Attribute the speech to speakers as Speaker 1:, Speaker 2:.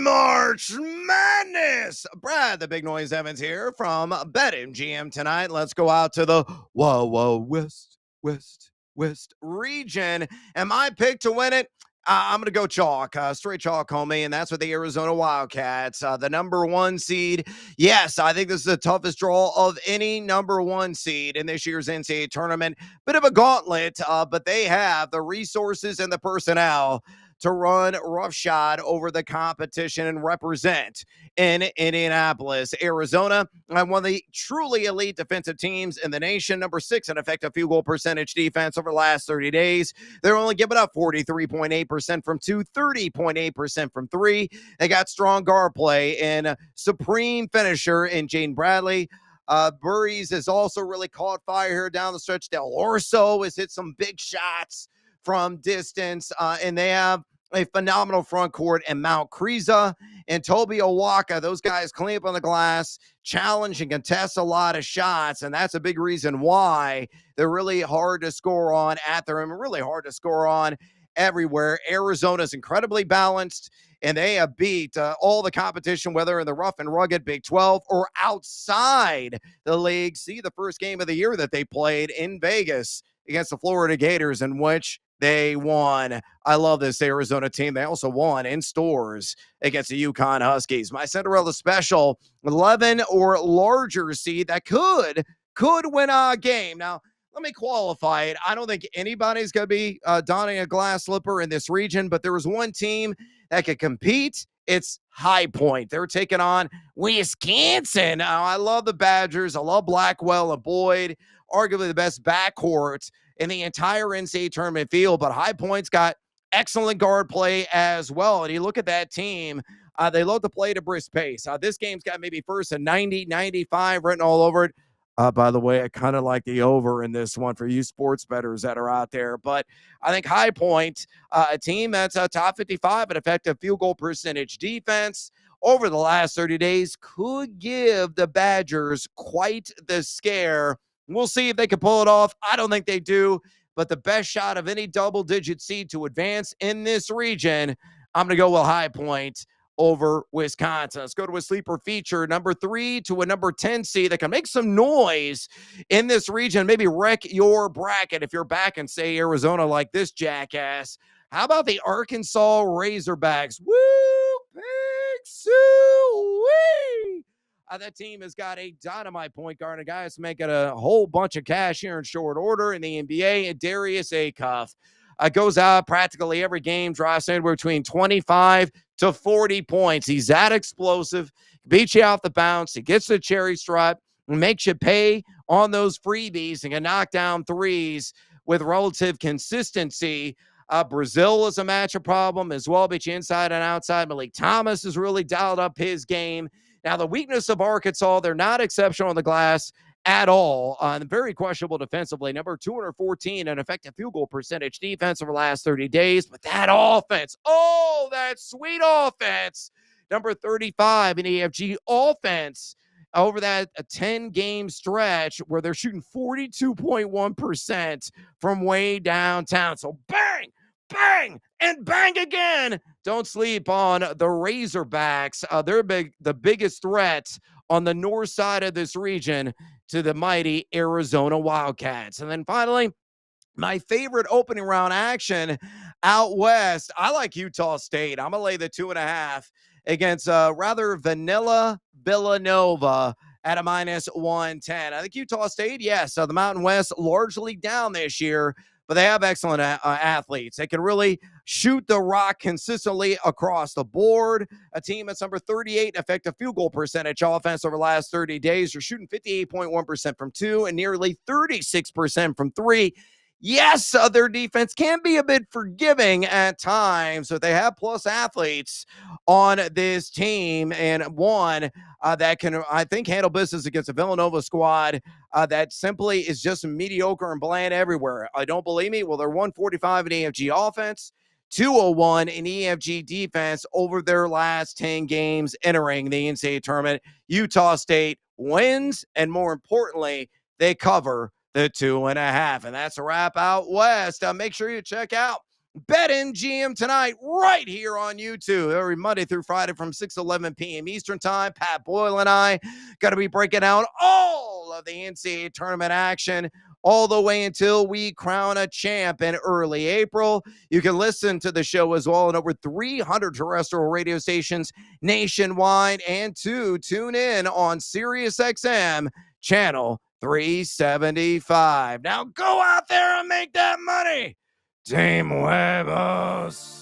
Speaker 1: March Madness. Brad, the Big Noise Evans here from BetMGM tonight. Let's go out to the West region. And my pick to win it, I'm going to go chalk, straight chalk, homie, and that's with the Arizona Wildcats, the number one seed. Yes, I think this is the toughest draw of any number one seed in this year's NCAA tournament. Bit of a gauntlet, but they have the resources and the personnel to run roughshod over the competition and represent in Indianapolis, Arizona. One of the truly elite defensive teams in the nation, number 6 in effective field goal percentage defense over the last 30 days. They're only giving up 43.8% from 2, 30.8% from 3. They got strong guard play and supreme finisher in Jaden Bradley. Burries has also really caught fire here down the stretch. Del Orso has hit some big shots from distance, and they have a phenomenal front court and Mount Kriza and Toby Owaka. Those guys clean up on the glass, challenge and contest a lot of shots, and that's a big reason why they're really hard to score on at the rim, really hard to score on everywhere. Arizona's incredibly balanced, and they have beat all the competition, whether in the rough and rugged Big 12 or outside the league. See the first game of the year that they played in Vegas against the Florida Gators, in which they won. I love this Arizona team. They also won in stores against the UConn Huskies. My Cinderella special, 11 or larger seed that could win a game. Now, let me qualify it. I don't think anybody's going to be donning a glass slipper in this region, but there was one team that could compete. It's High Point. They're taking on Wisconsin. I love the Badgers. I love Blackwell and Boyd, arguably the best backcourt in the entire NCAA tournament field, but High Point's got excellent guard play as well. And you look at that team, they love to play at a brisk pace. This game's got maybe first a 90, 95 written all over it. By the way, I kind of like the over in this one for you sports bettors that are out there. But I think High Point, a team that's a top 55 at effective field goal percentage defense over the last 30 days, could give the Badgers quite the scare. We'll see if they can pull it off. I don't think they do, but the best shot of any double-digit seed to advance in this region, I'm going to go with High Point over Wisconsin. Let's go to a sleeper feature, number 3 to a number 10 seed that can make some noise in this region, maybe wreck your bracket if you're back in, say, Arizona like this jackass. How about the Arkansas Razorbacks? Woo! Big Sue-wee! That team has got a dynamite point guard, a guy that's making a whole bunch of cash here in short order in the NBA, and Darius Acuff goes out practically every game, drives anywhere between 25 to 40 points. He's that explosive, beats you off the bounce, he gets the cherry stripe, and makes you pay on those freebies and can knock down threes with relative consistency. Brazil is a matchup problem as well, beat you inside and outside. Malik Thomas has really dialed up his game. Now, the weakness of Arkansas, they're not exceptional on the glass at all. Very questionable defensively. Number 214 in effective field goal percentage defense over the last 30 days. But that offense, that sweet offense. Number 35 in EFG offense over that 10-game stretch where they're shooting 42.1% from way downtown. So bang, bang, and bang again. Don't sleep on the Razorbacks. They're the biggest threat on the north side of this region to the mighty Arizona Wildcats. And then finally, my favorite opening round action out west. I like Utah State. I'm going to lay the 2.5 against rather vanilla Villanova at a minus 110. I think Utah State, yes, the Mountain West largely down this year, but they have excellent athletes. They can really shoot the rock consistently across the board. A team that's number 38 effective field goal percentage offense over the last 30 days. They're shooting 58.1% from 2 and nearly 36% from 3. Yes, their defense can be a bit forgiving at times, but they have plus athletes on this team, and one that can, I think, handle business against a Villanova squad that simply is just mediocre and bland everywhere. Don't believe me? Well, they're 145 in EFG offense, 201 in EFG defense over their last 10 games entering the NCAA tournament. Utah State wins, and more importantly, they cover the 2.5. And that's a wrap out west. Make sure you check out BetMGM tonight, right here on YouTube, every Monday through Friday from 6-11 p.m. Eastern Time. Pat Boyle and I got to be breaking out all of the NCAA tournament action all the way until we crown a champ in early April. You can listen to the show as well on over 300 terrestrial radio stations nationwide, and tune in on SiriusXM channel 375. Now go out there and make that money. Team Huevos.